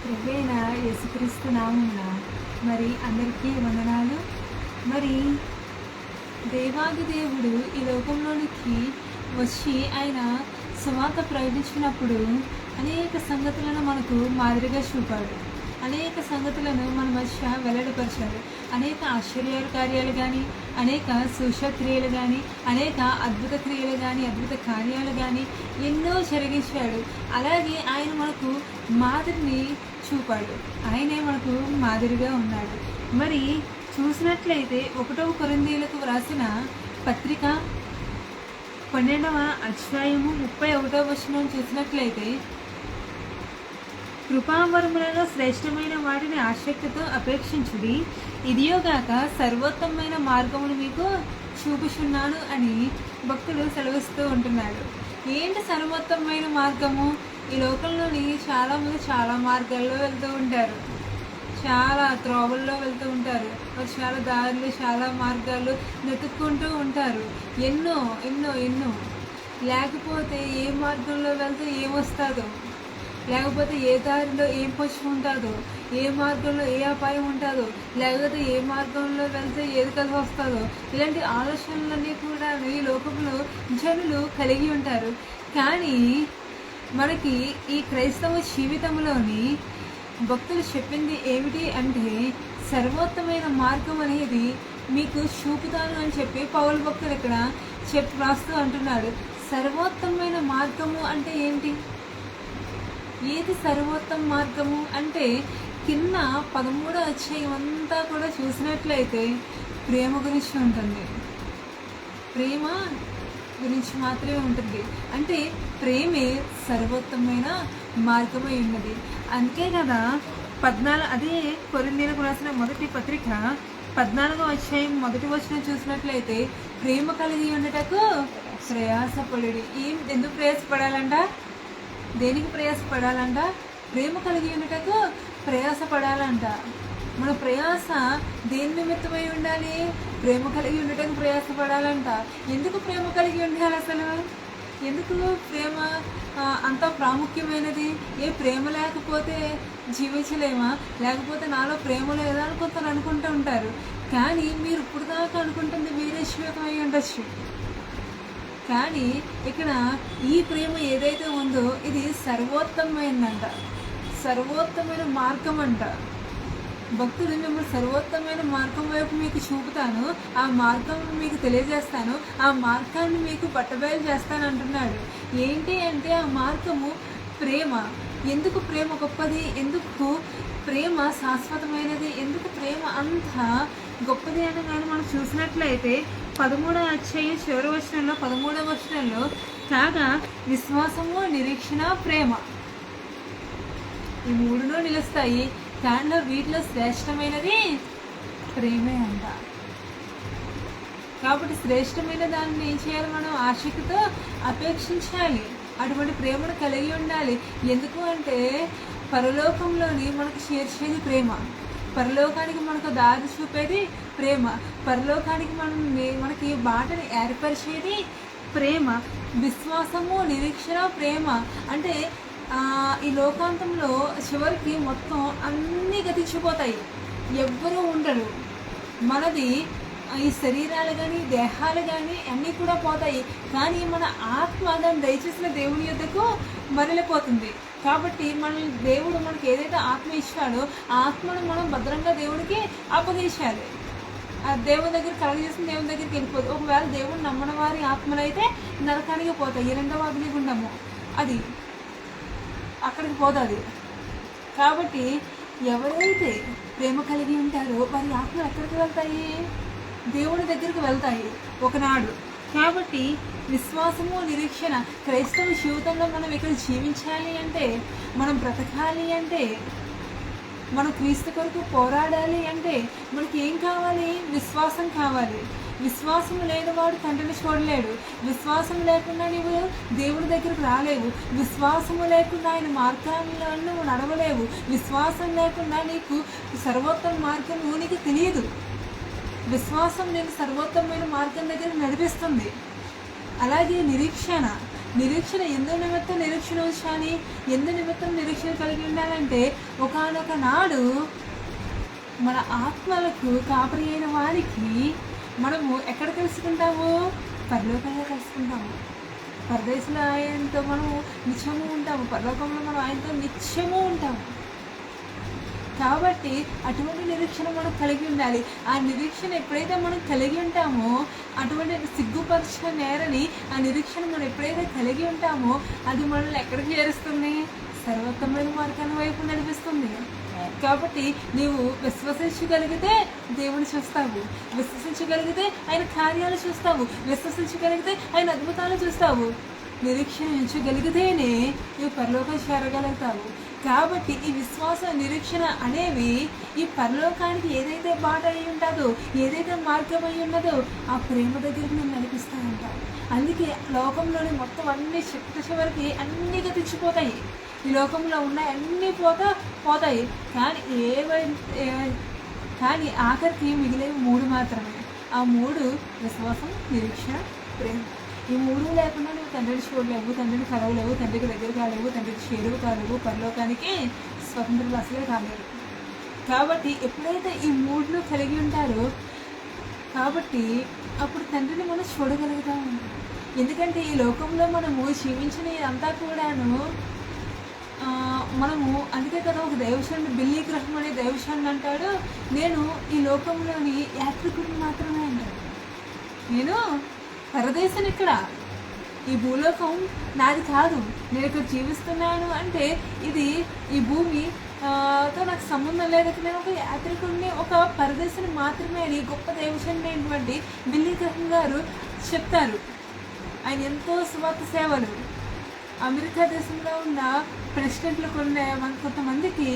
ప్రభువైన యేసుక్రీస్తు నామమున మరి అందరికీ వందనాలు. మరి దేవాది దేవుడు ఈ లోకంలోనికి వచ్చి ఆయన సువార్త ప్రకటించినప్పుడు అనేక సంగతులను మనకు మాదిరిగా చూపాడు. అనేక సంగతులను మన మధ్య వెల్లడిపరిచాడు. అనేక ఆశ్చర్యాల కార్యాలు కానీ, అనేక సూచక్రియలు కానీ, అనేక అద్భుత క్రియలు కానీ, అద్భుత కార్యాలు కానీ ఎన్నో జరిగించాడు. అలాగే ఆయన మనకు మాదిరిని చూపాడు. ఆయనే మనకు మాదిరిగా ఉన్నాడు. మరి చూసినట్లయితే 1వ కొరింథీయులకు వ్రాసిన పత్రిక 12వ అధ్యాయము 31వ వచనం చూసినట్లయితే, కృపావరములలో శ్రేష్టమైన వాటిని ఆసక్తితో అపేక్షించుడి, ఇదియోగాక సర్వోత్తమైన మార్గమును మీకు చూపుచున్నాను అని భక్తుడు సెలవిస్తూ ఉంటున్నాడు. ఏంటి సర్వోత్తమైన మార్గము? ఈ లోకంలోని చాలామంది చాలా మార్గాల్లో వెళ్తూ ఉంటారు, చాలా త్రోవల్లో వెళ్తూ ఉంటారు, చాలా దారులు, చాలా మార్గాలు వెతుక్కుంటూ ఉంటారు. ఎన్నో ఎన్నో ఎన్నో లేకపోతే ఏ మార్గంలో వెళ్తే ఏమొస్తుందో, లేకపోతే ఏ దారిలో ఏం పశు ఉంటుందో, ఏ మార్గంలో ఏ అపాయం ఉంటుందో, లేకపోతే ఏ మార్గంలో వెళ్తే ఏది కలిసి వస్తుందో, ఇలాంటి ఆలోచనలన్నీ కూడా ఈ లోకంలో జనులు కలిగి ఉంటారు. కానీ మనకి ఈ క్రైస్తవ జీవితంలోని భక్తులు చెప్పింది ఏమిటి అంటే, సర్వోత్తమైన మార్గం అనేది మీకు చూపుతాను అని చెప్పి పౌలు భక్తులు ఇక్కడ రాస్తూ అంటున్నాడు. సర్వోత్తమైన మార్గము అంటే ఏంటి? ఏది సర్వోత్తమ మార్గము అంటే, కింద 13వ అధ్యాయం అంతా కూడా చూసినట్లయితే ప్రేమ గురించి ఉంటుంది. ప్రేమ గురించి మాత్రమే ఉంటుంది. అంటే ప్రేమే సర్వోత్తమైన మార్గమై ఉన్నది. అందుకే కదా 14 అదే కొరింథీయులకు రాసిన మొదటి పత్రిక 14వ అధ్యాయం 1వ వచనం చూసినట్లయితే, ప్రేమ కలిగి ఉండటకు ప్రయాసపడుడి. ఎందుకు ప్రయాసపడాలంట? దేనికి ప్రయాసపడాలంట? ప్రేమ కలిగి ఉండటకు ప్రయాసపడాలంట. మన ప్రయాస దేని నిమిత్తమై ఉండాలి? ప్రేమ కలిగి ఉండటకు ప్రయాసపడాలంట. ఎందుకు ప్రేమ కలిగి ఉండాలి అసలు? ఎందుకు ప్రేమ అంత ప్రాముఖ్యమైనది? ఏ ప్రేమ లేకపోతే జీవించలేమా? లేకపోతే నాలో ప్రేమ లేదా అని కొందరు అనుకుంటూ ఉంటారు. కానీ మీరు ఇప్పుడు దాకా అనుకుంటుంది వేరే విషయం అయి ఉండొచ్చు. కానీ ఇక్కడ ఈ ప్రేమ ఏదైతే ఉందో ఇది సర్వోత్తమైందంట, సర్వోత్తమైన మార్గం అంట. భక్తుడు మిమ్మల్ని సర్వోత్తమైన మార్గం వైపు మీకు చూపుతాను, ఆ మార్గం మీకు తెలియజేస్తాను, ఆ మార్గాన్ని మీకు పట్టబయలు చేస్తాను అంటున్నాడు. ఏంటి అంటే ఆ మార్గము ప్రేమ. ఎందుకు ప్రేమ గొప్పది? ఎందుకు ప్రేమ శాశ్వతమైనది? ఎందుకు ప్రేమ అంత గొప్పది అని కానీ మనం చూసినట్లయితే 13వ అధ్యాయం చివరి వచనంలో 13వ వచనంలో, కాగా విశ్వాసము, నిరీక్షణ, ప్రేమ ఈ మూడులో నిలుస్తాయి. కానీ వీటిలో శ్రేష్టమైనది ప్రేమే అంట. కాబట్టి శ్రేష్టమైన దాన్ని ఏం చేయాలి? మనం ఆసక్తితో అపేక్షించాలి. అటువంటి ప్రేమను కలిగి ఉండాలి. ఎందుకు అంటే పరలోకంలోని మనకు చేర్చేది ప్రేమ, పరలోకానికి మనకు దారి చూపేది ప్రేమ, పరలోకానికి మనకి బాటని ఏర్పరిచేది ప్రేమ. విశ్వాసము, నిరీక్షణ, ప్రేమ అంటే ఈ లోకాంతంలో చివరికి మొత్తం అన్నీ గతించిపోతాయి, ఎవ్వరూ ఉండరు. మనది ఈ శరీరాలు కానీ దేహాలు కానీ అన్నీ కూడా పోతాయి. కానీ మన ఆత్మ దాన్ని దయచేసిన దేవుని యొద్దకు మరలిపోతుంది. కాబట్టి దేవుడు మనకి ఏదైతే ఆత్మ ఇచ్చాడో ఆ ఆత్మను మనం భద్రంగా దేవుడికి అప్పగించాలి. ఆ దేవుని దగ్గర కలగజేసిన దేవుని దగ్గరికి వెళ్ళిపోదు. ఒకవేళ దేవుడు నమ్మని వారి ఆత్మలైతే నరకానికి పోతాయి, 2వ అగ్నిగుండము, అది అక్కడికి పోతుంది. కాబట్టి ఎవరైతే ప్రేమ కలిగి ఉంటారో వారి ఆత్మలు ఎక్కడికి వెళ్తాయి? దేవుని దగ్గరికి వెళ్తాయి ఒకనాడు. కాబట్టి విశ్వాసము, నిరీక్షణ క్రైస్తవ జీవితంలో మనం ఇక్కడ జీవించాలి అంటే, మనం బ్రతకాలి అంటే, మనం క్రీస్తు కొరకు పోరాడాలి అంటే మనకి ఏం కావాలి? విశ్వాసం కావాలి. విశ్వాసం లేనివాడు తండ్రిని చూడలేడు. విశ్వాసం లేకుండా నీవు దేవుడి దగ్గరకు రాలేవు. విశ్వాసము లేకుండా ఆయన మార్గాల్లో నువ్వు నడవలేవు. విశ్వాసం లేకుండా నీకు సర్వోత్తమ మార్గం నీకు తెలియదు. విశ్వాసం నేను సర్వోత్తమైన మార్గం దగ్గర నడిపిస్తుంది. అలాగే నిరీక్షణ, నిరీక్షణ ఎందు నిమిత్తం నిరీక్షణ ఉంచాలి, ఎందు నిమిత్తం నిరీక్షణ కలిగి ఉండాలంటే ఒకానొక నాడు మన ఆత్మలకు కాపరి అయిన వారికి మనము ఎక్కడ కలుసుకుంటాము? పరలోకంలో కలుసుకుంటాము. పరదేశంలో ఆయనతో మనము నిత్యము ఉంటాము, పరలోకంలో మనం ఆయనతో నిత్యము ఉంటాము. కాబట్టి అటువంటి నిరీక్షణ మనం కలిగి ఉండాలి. ఆ నిరీక్షణ ఎప్పుడైతే మనం కలిగి ఉంటామో, అటువంటి సిగ్గుపరిచిన నేరని ఆ నిరీక్షణ మనం ఎప్పుడైతే కలిగి ఉంటామో అది మనల్ని ఎక్కడికి చేరుస్తుంది? సర్వోత్తమైన మార్గాన్ని వైపు నడిపిస్తుంది. కాబట్టి నీవు విశ్వసించగలిగితే దేవుని చూస్తావు, విశ్వసించగలిగితే ఆయన కార్యాలు చూస్తావు, విశ్వసించగలిగితే ఆయన అద్భుతాలు చూస్తావు. నిరీక్షణ ఉంచగలిగితేనే నువ్వు పరలోకం చేరగలుగుతావు. కాబట్టి ఈ విశ్వాస నిరీక్షణ అనేవి ఈ పరలోకానికి ఏదైతే బాట అయి ఉంటుందో, ఏదైతే మార్గం అయి ఉన్నదో ఆ ప్రేమ దగ్గరికి నేను నడిపిస్తూ ఉంటాను. అందుకే లోకంలోని మొత్తం అన్ని చివరికి అన్నీ గతించిపోతాయి. ఈ లోకంలో ఉన్న అన్నీ పోతాయి. కానీ ఆఖరికి మిగిలేవి 3 మాత్రమే. ఆ 3 విశ్వాసం, నిరీక్షణ, ప్రేమ. ఈ 3 లేకుండా నువ్వు తండ్రిని చూడలేవు, తండ్రిని కలవలేవు, తండ్రికి దగ్గర కాలేవు, తండ్రికి చేరువు కాలేవు, పరలోకానికి స్వతంత్రులు అసలే కాలేవు. కాబట్టి ఎప్పుడైతే ఈ 3 కలిగి ఉంటారో కాబట్టి అప్పుడు తండ్రిని మనం చూడగలుగుతాము. ఎందుకంటే ఈ లోకంలో మనము జీవించిన అంతా కూడాను మనము అందుకే కదా ఒక దైవశాన్ని బిల్లీ గ్రహం అనే దైవశాన్ని అంటాడు, నేను ఈ లోకంలోని యాత్రికుడిని మాత్రమే అంటాడు. నేను పరదేశం, ఇక్కడ ఈ భూలోకం నాది కాదు, నేను ఇక్కడ జీవిస్తున్నాను అంటే ఇది ఈ భూమితో నాకు సంబంధం లేదు. నేను ఒక యాత్రికుడిని, ఒక పరదేశిని మాత్రమే అని గొప్ప దైవశాన్ని అయినటువంటి బిల్లీ గ్రహం గారు చెప్తారు. ఆయన ఎంతో స్వార్థ సేవలు అమెరికా దేశంలో ఉన్న ప్రెసిడెంట్లు కొంతమందికి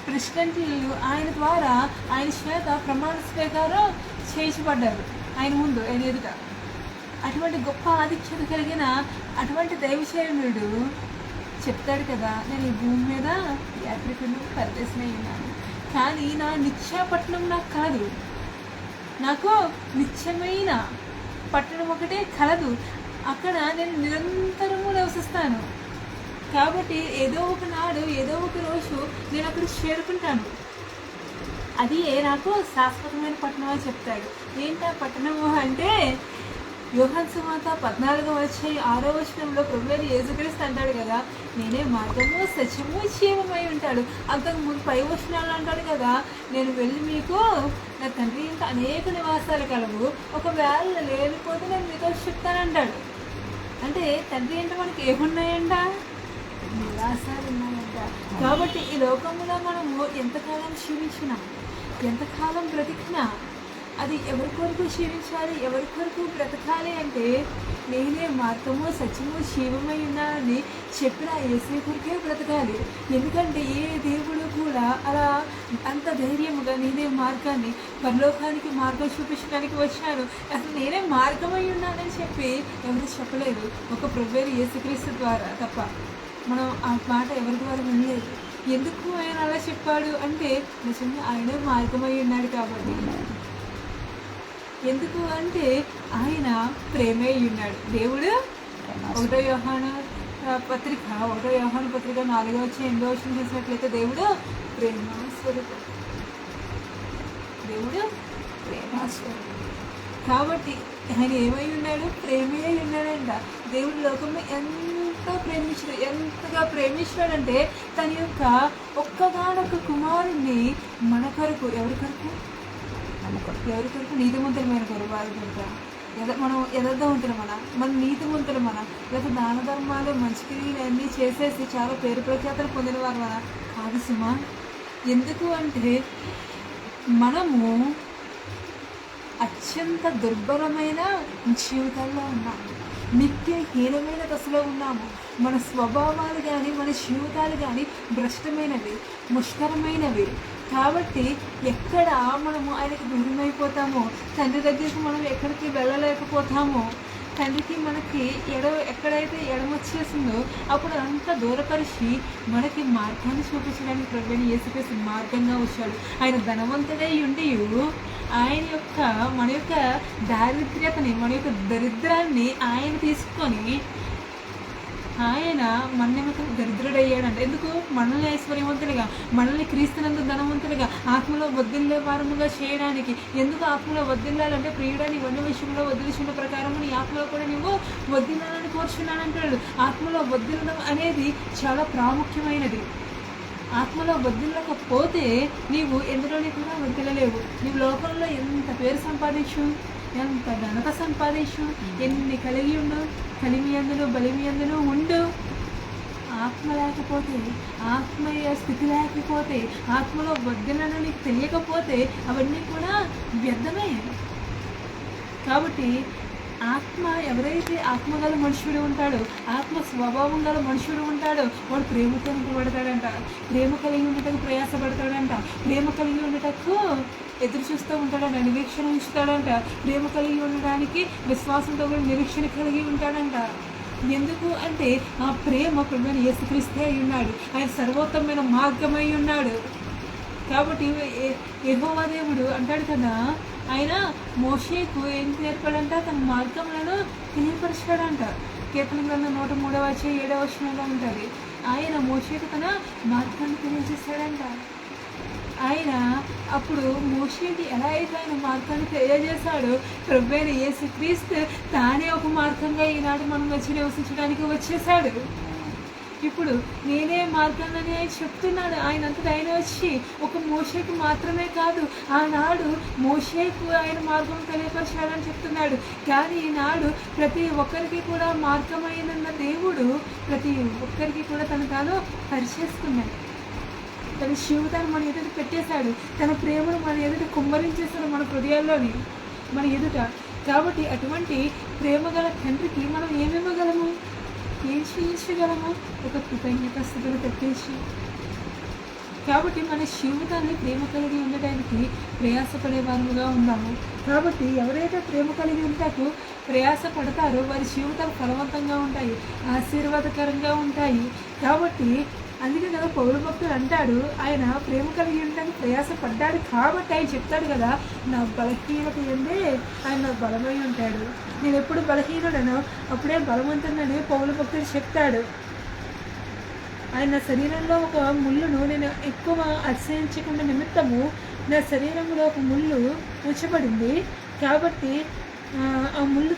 ప్రెసిడెంట్లు ఆయన ద్వారా ఆయన చేత ప్రమాణ స్వీకారం చేయించబడ్డారు. ఆయన ముందు, ఆయన ఎదుట. అటువంటి గొప్ప ఆధిక్యత కలిగిన అటువంటి దైవశైలుడు చెప్తాడు కదా, నేను ఈ భూమి మీద యాత్రికుడిని పరదేశమే ఉన్నాను, కానీ నా నిత్యపట్నం నాకు కాదు, నాకు నిత్యమైన పట్టణం ఒకటే కలదు, అక్కడ నేను నిరంతరము నివసిస్తాను. కాబట్టి ఏదో ఒక నాడు, ఏదో ఒక రోజు నేను అక్కడ చేరుకుంటాను. అది నాకు శాశ్వతమైన పట్టణం అని చెప్తాడు. ఏంటి ఆ పట్టణము అంటే, యోహాను సువార్త 14:6 ప్రభువైన యేసుక్రీస్తు అంటాడు కదా, నేనే మార్గము, సత్యము, జీవమై ఉంటాడు. అంతకు ముందు 5 అంటాడు కదా, నేను వెళ్ళి మీకు నా తండ్రి ఇంకా అనేక నివాసాలు కలవు, ఒకవేళ లేనిపోతే నేను మీతో చెప్తానంటాడు. అంటే తండ్రి అంటే మనకి ఏమున్నాయంట? నివాసాలు ఉన్నాయంట. కాబట్టి ఈ లోకంలో మనము ఎంతకాలం జీవించినా, ఎంతకాలం బ్రతికినా అది ఎవరి కొరకు జీవించాలి, ఎవరి కొరకు బ్రతకాలి అంటే నేనే మార్గము, సత్యము, జీవమై ఉన్నానని చెప్పిన యేసే కొరికే బ్రతకాలి. ఎందుకంటే ఏ దేవుడు కూడా అలా అంత ధైర్యముగా నేనే మార్గాన్ని, పరలోకానికి మార్గం చూపించడానికి వచ్చాను, అసలు నేనే మార్గమై ఉన్నానని చెప్పి ఎవరు చెప్పలేదు, ఒక ప్రభువైన యేసుక్రీస్తు ద్వారా తప్ప. మనం ఆ మాట ఎవరి ద్వారా వినలేదు. ఎందుకు ఆయన అలా చెప్పాడు అంటే నిజంగా ఆయనే మార్గమై ఉన్నాడు కాబట్టి. ఎందుకు అంటే ఆయన ప్రేమే ఉన్నాడు. దేవుడు 1 యోహాను పత్రిక 4:8 చూసినట్లయితే దేవుడు ప్రేమ స్వరూపం. దేవుడు ప్రేమ స్వరూపం కాబట్టి ఆయన ఏమై ఉన్నాడు? ప్రేమే ఉన్నాడంట. దేవుడు లోకంలో ఎంతగా ప్రేమించాడంటే తన యొక్క ఒక్కగానొక్క కుమారుణ్ణి మన కొరకు, ఎవరి కొరకు? నీతిమంతులమైన కొరకు, వారి కొరకు. మనం ఎదద్దా ఉంటారు మన నీతిమంతులు, లేదా దాన ధర్మాలు, మంచి క్రియలు అన్నీ చేసేసి చాలా పేరు ప్రఖ్యాతలు పొందిన వారు కాదు సుమా. ఎందుకు అంటే మనము అత్యంత దుర్బలమైన జీవితాల్లో ఉన్నాము, నిత్యహీనమైన దశలో ఉన్నాము. మన స్వభావాలు కానీ, మన జీవితాలు కానీ భ్రష్టమైనవి, ముష్కరమైనవి. కాబట్టి ఎక్కడ మనము ఆయనకి దూరమైపోతామో, తండ్రి దగ్గరికి మనం ఎక్కడికి వెళ్ళలేకపోతామో, తండ్రికి మనకి ఎక్కడైతే ఎడమొచ్చేసిందో అప్పుడు అంతా దూరపరిచి మనకి మార్గాన్ని చూపించడానికి ప్రభువైన యేసుక్రీస్తు మార్గంగా వచ్చాడు. ఆయన ధనవంతుడై ఉండి మన యొక్క దారిద్ర్యతని, మన యొక్క దరిద్రాన్ని ఆయన తీసుకొని ఆయన మన నిమిత్తం దరిద్రుడయ్యాడంట. ఎందుకు? మనల్ని ఐశ్వర్యవంతులుగా, మనల్ని క్రీస్తునందు ధనవంతులుగా, ఆత్మలో వర్ధిల్లే వారముగా చేయడానికి. ఎందుకు ఆత్మలో వర్ధిల్లాలంటే, ప్రియుడా ఇవన్నీ విషయంలో వదిలిచిన ప్రకారం నీ ఆత్మలో కూడా నువ్వు వర్ధిల్లాలని కోరుచున్నానంటాడు. ఆత్మలో వర్ధిల్లడం అనేది చాలా ప్రాముఖ్యమైనది. ఆత్మలో వర్ధిల్లకపోతే నీవు ఎందులోని కూడా వర్ధిల్లలేవు. నీవు లోకంలో ఎంత పేరు సంపాదించు, ఎంత ఘనత సంపాదించు, ఎన్ని కలిగి ఉండు, కలిమి అందులో బలిమి అందులో ఉండు, ఆత్మ లేకపోతే, ఆత్మీయ స్థితి లేకపోతే, ఆత్మలో వర్ధిల్లను నీకు తెలియకపోతే అవన్నీ కూడా వ్యర్థమే. కాబట్టి ఆత్మ ఎవరైతే ఆత్మగల మనుషుడు ఉంటాడో, ఆత్మ స్వభావం గల మనుషుడు ఉంటాడో వాడు ప్రేమతో నింపబడతాడంట. ప్రేమ కలిగి ఉండటకు ప్రయాసపడతాడంట. ప్రేమ కలిగి ఉండటకు ఎదురు చూస్తూ ఉంటాడంట, నిరీక్షణ ఉంచుతాడంట. ప్రేమ కలిగి ఉండడానికి విశ్వాసంతో కూడా నిరీక్షణ కలిగి ఉంటాడంట. ఎందుకు అంటే ఆ ప్రేమ ప్రభువైన యేసుక్రీస్తే అయి ఉన్నాడు. ఆయన సర్వోత్తమైన మార్గమై ఉన్నాడు. కాబట్టి యెహోవా దేవుడు అంటాడు కదా, ఆయన మోషేకు ఏం నేర్పాడంట? తన మార్గములను తెలియపరిచాడంట. కీర్తన గ్రంథం 103:7 ఉంటుంది. ఆయన మోషేకు తన మార్గాన్ని తెలియజేశాడంట. ఆయన అప్పుడు మోషేకి ఎలా అయితే ఆయన మార్గాన్ని తెలియజేశాడో, ప్రభువైన యేసుక్రీస్తు తానే ఒక మార్గంగా ఈనాడు మనం వచ్చి నివసించడానికి వచ్చేసాడు. ఇప్పుడు నేనే మార్గాన్ని ఆయన చెప్తున్నాడు. ఆయన అంతటా ఆయన వచ్చి ఒక మోషేకు మాత్రమే కాదు, ఆనాడు మోషేకు ఆయన మార్గం తెలియపరిచాడని చెప్తున్నాడు. కానీ ఈనాడు ప్రతి ఒక్కరికి కూడా మార్గమైన దేవుడు ప్రతి ఒక్కరికి కూడా తాను పరిచేసుకున్నాడు. తన జీవితాన్ని మన ఎదుట పెట్టేశాడు. తన ప్రేమను మన ఎదుట కుమ్మరించేశాడు, మన హృదయాల్లోని, మన ఎదుట. కాబట్టి అటువంటి ప్రేమ గల తండ్రికి మనం ఏమివ్వగలము? ఏం చేయించగలము? ఒక కృతజ్ఞతాస్తుతులు తెప్పించి. కాబట్టి మన జీవితాన్ని ప్రేమ కలిగి ఉండడానికి ప్రయాసపడే వారుగా ఉన్నాము. కాబట్టి ఎవరైతే ప్రేమ కలిగి ఉంటాకో ప్రయాసపడతారో వారి జీవితాలు ఫలవంతంగా ఉంటాయి, ఆశీర్వాదకరంగా ఉంటాయి. కాబట్టి అందుకే కదా పౌలు భక్తుడు అంటాడు, ఆయన ప్రేమ కలిగి ఉండడానికి ప్రయాసపడ్డాడు కాబట్టి ఆయన చెప్తాడు కదా, నా బలహీనత ఏందే ఆయన నాకు బలమై ఉంటాడు. నేను ఎప్పుడు బలహీనుడనో అప్పుడే బలవంతుడని పౌలు భక్తుడు చెప్తాడు. ఆయన శరీరంలో ఒక ముళ్ళును నేను ఎక్కువ అతిశయించకుండా నిమిత్తము నా శరీరంలో ఒక ముళ్ళు ఉంచబడింది. కాబట్టి ఆ ముళ్ళు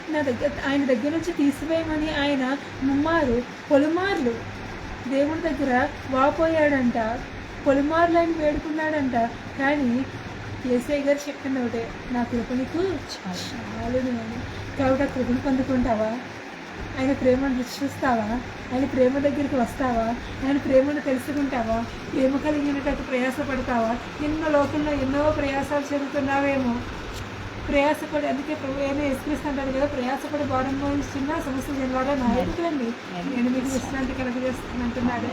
ఆయన దగ్గర నుంచి తీసివేయమని ఆయన పలుమార్లు దేవుడి దగ్గర వాపోయాడంట, పొలిమార్లు ఆయన వేడుకున్నాడంట. కానీ యేసయ్య గారు చెప్పింది ఒకటే, నా కృప నీకు చాలు అని. కాబట్టి ఆ కృపను పొందుకుంటావా? ఆయన ప్రేమను రుచి చూస్తావా? ఆయన ప్రేమ దగ్గరికి వస్తావా? ఆయన ప్రేమను తెలుసుకుంటావా? ప్రేమ కలిగినట్టు ప్రయాసపడతావా? ఎన్నో లోకంలో ఎన్నో ప్రయాసాలు చెందుతున్నావేమో. ప్రయాసపడి, అందుకే ప్రభు ఏమో యేసుక్రీస్తు అంటాడు కదా, ప్రయాసపడి భారం వహిస్తున్న సమస్త జనులారా నా ఎదుటికి రండి, నేను మీకు విశ్రాంతి కలగజేస్తాను అంటున్నాడు.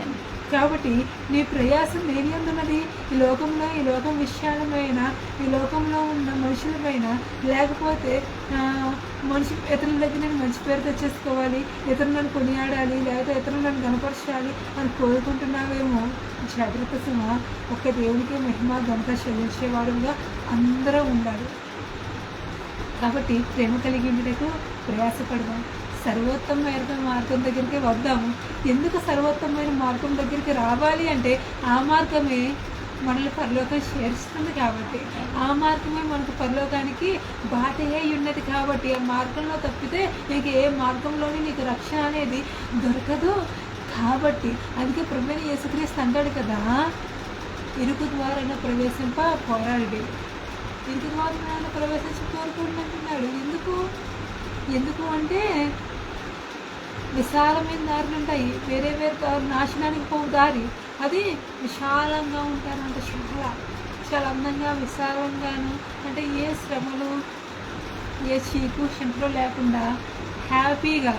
కాబట్టి నీ ప్రయాసం దేని అందున్నది? ఈ లోకం విషయాలమైన, ఈ లోకంలో ఉన్న మనుషులపైన, లేకపోతే ఇతరుల దగ్గర నేను మంచి పేరు తెచ్చేసుకోవాలి, ఇతరులను కొనియాడాలి, లేకపోతే ఇతరులను కనపరచాలి అని కోరుకుంటున్నావేమో. జాగ్రత్త సుమ. ఒక్క దేవునికి మహిమ ఘనత చెల్లించేవాడుగా అందరూ ఉండాలి. కాబట్టి ప్రేమ కలిగి ఉండటకు ప్రయాసపడదాం. సర్వోత్తమైన మార్గం దగ్గరికి వద్దాము. ఎందుకు సర్వోత్తమైన మార్గం దగ్గరికి రావాలి అంటే ఆ మార్గమే మనల్ని పరలోకం చేరుస్తుంది. కాబట్టి ఆ మార్గమే మనకు పరలోకానికి బాట అయి ఉన్నది. కాబట్టి ఆ మార్గంలో తప్పితే నీకు ఏ మార్గంలోని నీకు రక్షణ అనేది దొరకదు. కాబట్టి అందుకే ప్రభువైన యేసుక్రీస్తు అంటాడు కదా, ఇరుకు ద్వారా ప్రవేశింప పోరాడి, ఇరుకు ద్వారా ప్రవేశించి కోరుకుంటున్నాడు. ఎందుకు అంటే విశాలమైన దారులు ఉంటాయి, వేరే దారి నాశనానికి పోవు దారి, అది విశాలంగా ఉంటారంట. చాలా అందంగా విశాలంగాను, అంటే ఏ శ్రమలు ఏ చీకు చింతలు లేకుండా హ్యాపీగా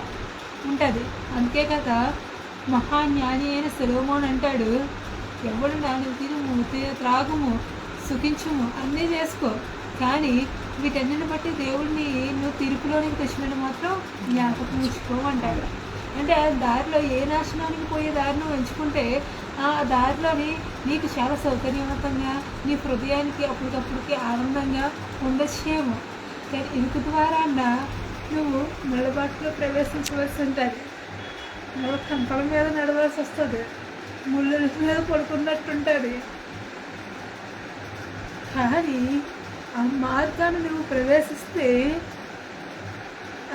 ఉంటుంది. అందుకే కదా మహాజ్ఞాని అయిన సొలొమోను అంటాడు, ఎవడు నువ్వు తినుము, త్రాగుము, సుఖించుము, అన్నీ చేసుకో, కానీ వీటన్నిటిని బట్టి దేవుడిని నువ్వు తీర్పులోనికి తెచ్చినట్టు మాత్రం జ్ఞాపకం ఉంచుకోమంటాడు. అంటే ఆ దారిలో ఏ నాశనానికి పోయే దారిని ఎంచుకుంటే ఆ దారిలోని నీకు చాలా సౌకర్యవంతంగా, నీ హృదయానికి అప్పటికప్పటికి ఆనందంగా ఉండొచ్చేమో. కానీ ఇరుకు ద్వారా నువ్వు నల్లబాటులో ప్రవేశించవలసి ఉంటుంది. ఎవరో కంకల మీద నడవాల్సి వస్తుంది, ముళ్ళ మీద పడుకున్నట్టుంటుంది. కానీ ఆ మార్గాన్ని నువ్వు ప్రవేశిస్తే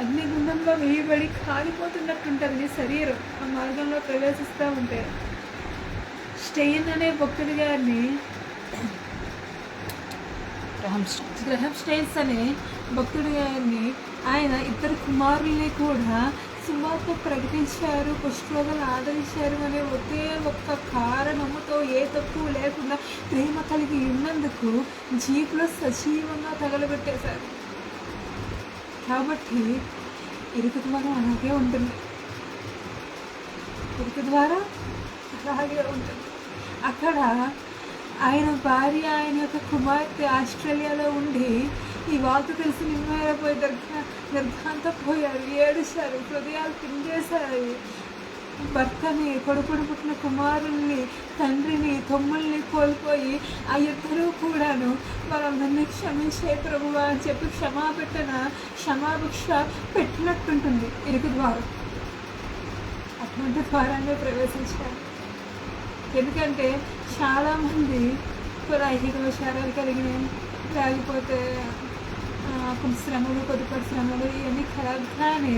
అగ్నిగుండంలో వేయబడి కాలిపోతున్నట్టుంటుంది నీ శరీరం ఆ మార్గంలో ప్రవేశిస్తూ ఉంటే. స్టెయిన్ అనే భక్తుడి గారిని, గ్రహం స్టెయిన్స్ అనే భక్తుడి గారిని, ఆయన ఇద్దరు కుమారుల్ని కూడా సువార్త ప్రకటించారు, కుష్ఠరోగాలు ఆదరించారు అనే ఒకే ఒక్క కారణముతో ఏ తక్కువ లేకుండా ప్రేమ కలిగి ఉన్నందుకు జీపులో సజీవంగా తగలబెట్టేశారు. కాబట్టి ఇరుకు ద్వారం అలాగే ఉంటుంది, ఇరుకు ద్వారం అలాగే ఉంటుంది. అక్కడ ఆయన భార్య, ఆయన యొక్క కుమార్తె ఆస్ట్రేలియాలో ఉండి ఈ వార్త తెలిసి నిమ్మపోయి గర్భాంతో పోయారు, ఏడుశారు, హృదయాలు పిండేశారు. భర్తని, కొడుకుడు పుట్టిన కుమారుల్ని, తండ్రిని, తమ్ముల్ని కోల్పోయి ఆ ఇద్దరూ కూడాను వాళ్ళందరినీ క్షమించే ప్రభువా అని చెప్పి క్షమాభిక్ష పెట్టినట్టుంటుంది ఇరుకు ద్వారం. అటువంటి ద్వారాన్ని ప్రవేశించారు. ఎందుకంటే చాలామంది ఐహిక విచారాలు కలిగినాయి, లేకపోతే కొన్ని శ్రమలు, కొద్దిపాటి శ్రమలు ఇవన్నీ కలగానే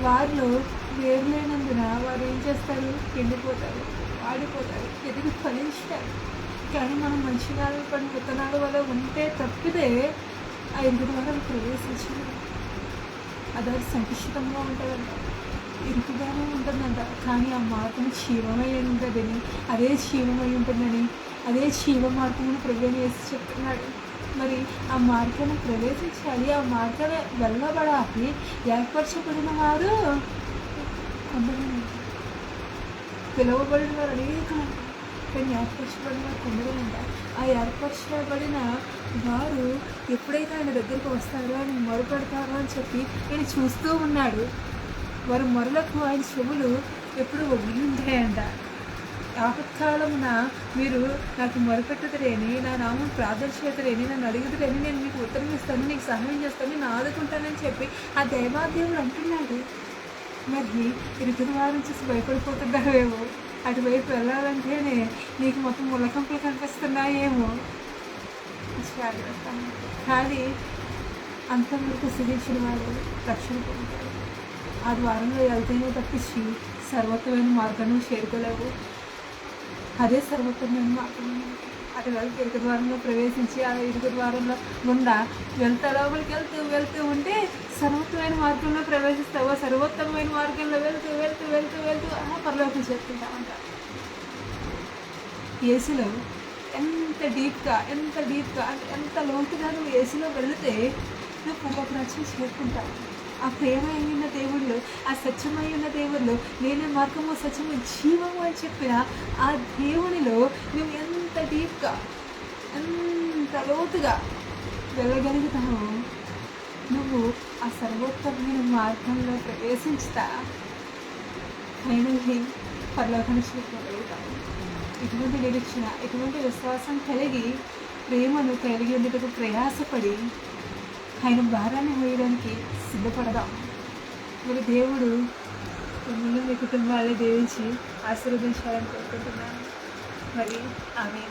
వారిలో వేరులేనందున వారు ఏం చేస్తారు, ఎండిపోతారు, వాడిపోతారు, ఎదిగి ఫలించారు. కానీ మనం మంచిగా పడిన విత్తనాల వల్ల ఉంటే తప్పితే ఆ ఇరుకు ద్వారా ప్రవేశించారు. అది సంకుచితంగా ఉంటుందంట, ఇరుకుగానే ఉంటుందంట. కానీ ఆ మార్గం క్షీమమై ఉంటుందని, అదే క్షీమమై ఉంటుందని, అదే క్షీమ మార్గమును ప్రభువుని వేసి చెప్తున్నాడు. మరి ఆ మార్గాన్ని ప్రవేశించాలి, ఆ మార్గాన్ని వెళ్ళబడాలి. ఏర్పరచబడిన వారు కొందరు, పిలువబడిన వారు అనేకమంట, కానీ ఏర్పరచబడిన వారు కొందరు ఉంటారు. ఆ ఏర్పరచబడిన వారు ఎప్పుడైతే ఆయన దగ్గరికి వస్తారో, ఆయన మొరపెడతారో అని చెప్పి ఆయన చూస్తూ ఉన్నాడు. వారి మొరలకు ఆయన చెవులు ఎప్పుడు ఒగ్గి ఉంటాయంట. ఆపత్కాలమున మీరు నాకు మొరపెట్టుదరేని, నా నామం ప్రార్థన చేతులేని, నన్ను అడుగుతులేని, నేను మీకు ఉత్తరం ఇస్తాను, నీకు సహాయం చేస్తాను, నేను ఆదుకుంటానని చెప్పి ఆ దైవాదేవుడు అంటున్నాడు. మరి ఇరుకు ద్వారం చూసి భయపడిపోతున్నావేమో, అటువైపు వెళ్ళాలంటేనే నీకు మొత్తం ముళ్ళకంపులు కనిపిస్తున్నాయేమో, కానీ అంతవరకు సహించిన వాడు రక్షణ పొందుతాడు. ఆ ద్వారంలో వెళ్తేనే తప్పించి సర్వత్వమైన మార్గాన్ని చేరుకోలేవు. అదే సర్వోత్తమైన మార్గం. అటు వెళ్తే ఇరుకు ద్వారంలో ప్రవేశించి ఆ ఇరుకు ద్వారంలో గుండా లోపలికి వెళ్తూ ఉంటే సర్వోత్తమైన మార్గంలో ప్రవేశిస్తావు. సర్వోత్తమైన మార్గంలో వెళ్తూ పరలోకం చేరుకుంటామంట. ఏసులో ఎంత డీప్గా ఎంత లోతుగా నువ్వు ఏసులో వెళితే నువ్వు పరలోక రాజ్యం చేరుకుంటావు. ఆ ప్రేమ అయిన దేవుళ్ళు, ఆ సత్యమై ఉన్న దేవుళ్ళు, నేనే మార్గము, సత్యము, జీవము అని చెప్పిన ఆ దేవునిలో నువ్వు ఎంత డీప్గా, ఎంత లోతుగా వెళ్ళగలుగుతావో నువ్వు ఆ సర్వోత్తమైన మార్గంలో ప్రవేశించుతా ఫైనల్లీ పరలోకాన్ని చేరుకోగలుగుతావు. ఇటువంటి నిరీక్షణ, ఇటువంటి విశ్వాసం కలిగి, ప్రేమను కలిగి ఉండేటకు ప్రయాసపడి ఆయన భారాన్ని వేయడానికి సిద్ధపడదాం. మరి దేవుడు మిమ్మల్ని మీ కుటుంబాన్ని దీవించి ఆశీర్వదించాలని కోరుకుంటున్నాను. మరి ఆమె